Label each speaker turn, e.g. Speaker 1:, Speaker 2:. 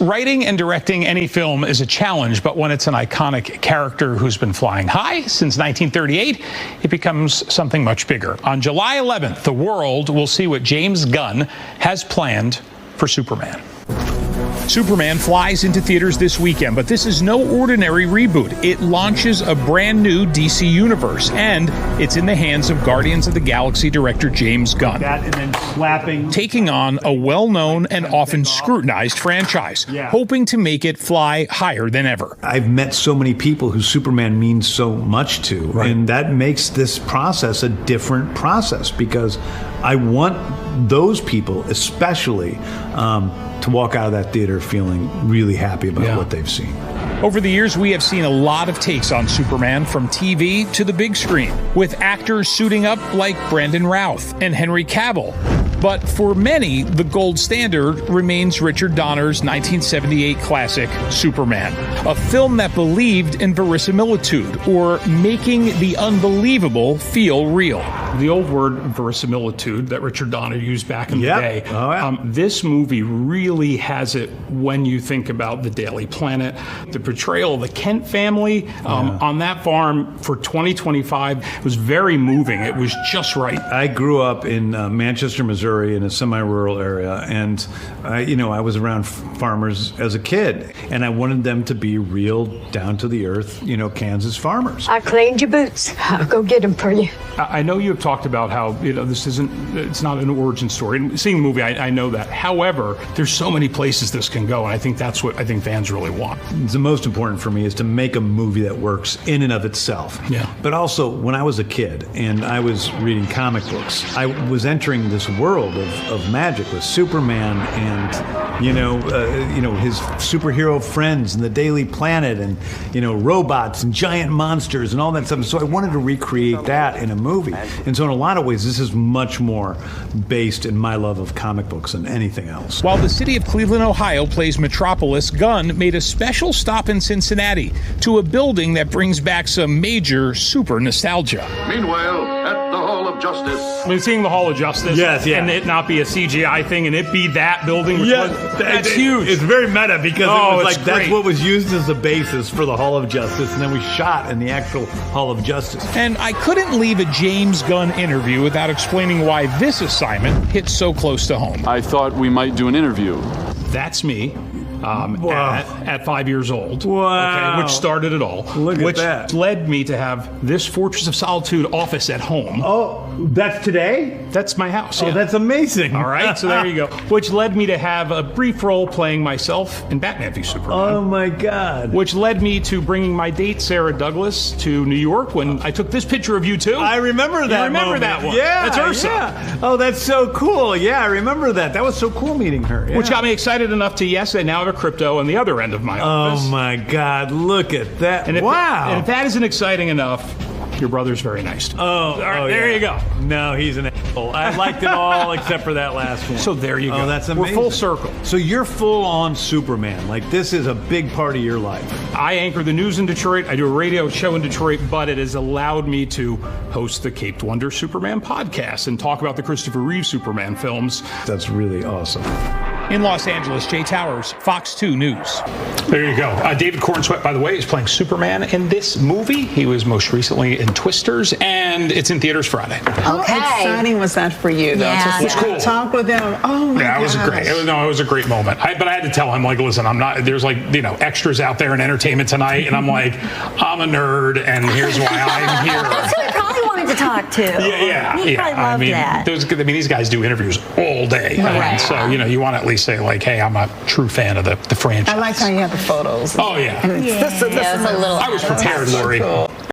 Speaker 1: writing and directing any film is a challenge, but when it's an iconic character who's been flying high since 1938, it becomes something much bigger. On July 11th, the world will see what James Gunn has planned for Superman. Superman flies into theaters this weekend, but this is no ordinary reboot. It launches a brand new DC universe, and it's in the hands of Guardians of the Galaxy director James Gunn. Taking on a well-known and often scrutinized franchise, hoping to make it fly higher than ever.
Speaker 2: I've met so many people who Superman means so much to, and that makes this process a different process, because I want those people especially to walk out of that theater feeling really happy about what they've seen.
Speaker 1: Over the years, we have seen a lot of takes on Superman, from TV to the big screen, with actors suiting up like Brandon Routh and Henry Cavill. But for many, the gold standard remains Richard Donner's 1978 classic, Superman, a film that believed in verisimilitude, or making the unbelievable feel real. The old word verisimilitude that Richard Donner used back in the day. This movie really has it when you think about the Daily Planet. The portrayal of the Kent family on that farm for 2025 was very moving. It was just right.
Speaker 2: I grew up in Manchester, Missouri, in a semi-rural area, and I was around farmers as a kid, and I wanted them to be real, down-to-the-earth, Kansas farmers.
Speaker 3: I cleaned your boots. I'll go get them for you.
Speaker 1: I know you have talked about how it's not an origin story. Seeing the movie, I know that. However, there's so many places this can go, and I think that's what fans really want.
Speaker 2: The most important for me is to make a movie that works in and of itself. Yeah. But also, when I was a kid and I was reading comic books, I was entering this world of magic with Superman and his superhero friends and the Daily Planet and robots and giant monsters and all that stuff. So I wanted to recreate that in a movie. And so in a lot of ways, this is much more based in my love of comic books than anything else.
Speaker 1: While the city of Cleveland, Ohio plays Metropolis, Gunn made a special stop in Cincinnati to a building that brings back some major super nostalgia.
Speaker 4: Meanwhile, at the Hall of Justice.
Speaker 1: Seeing the Hall of Justice, and it not be a CGI thing, and it be that building, that's huge.
Speaker 2: It's very meta, because that's what was used as the basis for the Hall of Justice, and then we shot in the actual Hall of Justice.
Speaker 1: And I couldn't leave a James Gunn interview without explaining why this assignment hits so close to home.
Speaker 5: I thought we might do an interview.
Speaker 1: That's me. At 5 years old.
Speaker 2: Wow.
Speaker 1: Okay, which started it all.
Speaker 2: Look at that.
Speaker 1: Led me to have this Fortress of Solitude office at home.
Speaker 2: Oh, that's today?
Speaker 1: That's my house.
Speaker 2: Oh, that's amazing.
Speaker 1: All right, so there you go. Which led me to have a brief role playing myself in Batman v Superman.
Speaker 2: Oh my God.
Speaker 1: Which led me to bringing my date, Sarah Douglas, to New York when I took this picture of you too.
Speaker 2: I remember that.
Speaker 1: You remember that one?
Speaker 2: Yeah.
Speaker 1: That's Ursa.
Speaker 2: Yeah. Oh, that's so cool. Yeah, I remember that. That was so cool meeting her. Yeah.
Speaker 1: Which got me excited enough to, I now have a crypto on the other end of my office.
Speaker 2: Oh my God, look at that.
Speaker 1: And
Speaker 2: wow.
Speaker 1: And if that isn't exciting enough, your brother's very nice. There you go.
Speaker 2: No, he's an asshole. I liked it all except for that last one.
Speaker 1: So there you go.
Speaker 2: Oh, that's amazing.
Speaker 1: We're full circle.
Speaker 2: So you're full on Superman. Like, this is a big part of your life.
Speaker 1: I anchor the news in Detroit. I do a radio show in Detroit, but it has allowed me to host the Caped Wonder Superman podcast and talk about the Christopher Reeve Superman films.
Speaker 2: That's really awesome.
Speaker 1: In Los Angeles, Jay Towers, Fox 2 News. There you go. David Cornsweet, by the way, is playing Superman in this movie. He was most recently in Twisters, and it's in theaters Friday.
Speaker 6: How exciting was that for you, though?
Speaker 1: It was cool.
Speaker 6: Talk with him. Oh my
Speaker 1: God. It was great. It was a great moment. But I had to tell him, listen, I'm not. There's extras out there in entertainment tonight, and I'm I'm a nerd, and here's why I'm here.
Speaker 3: That's who I probably wanted to talk to.
Speaker 1: Yeah.
Speaker 3: He probably loved that.
Speaker 1: These guys do interviews all day, so you want to at least say hey, I'm a true fan of the franchise.
Speaker 6: I liked how you had the photos.
Speaker 1: Oh yeah.
Speaker 6: This is a little.
Speaker 1: I was prepared, Lori. Cool.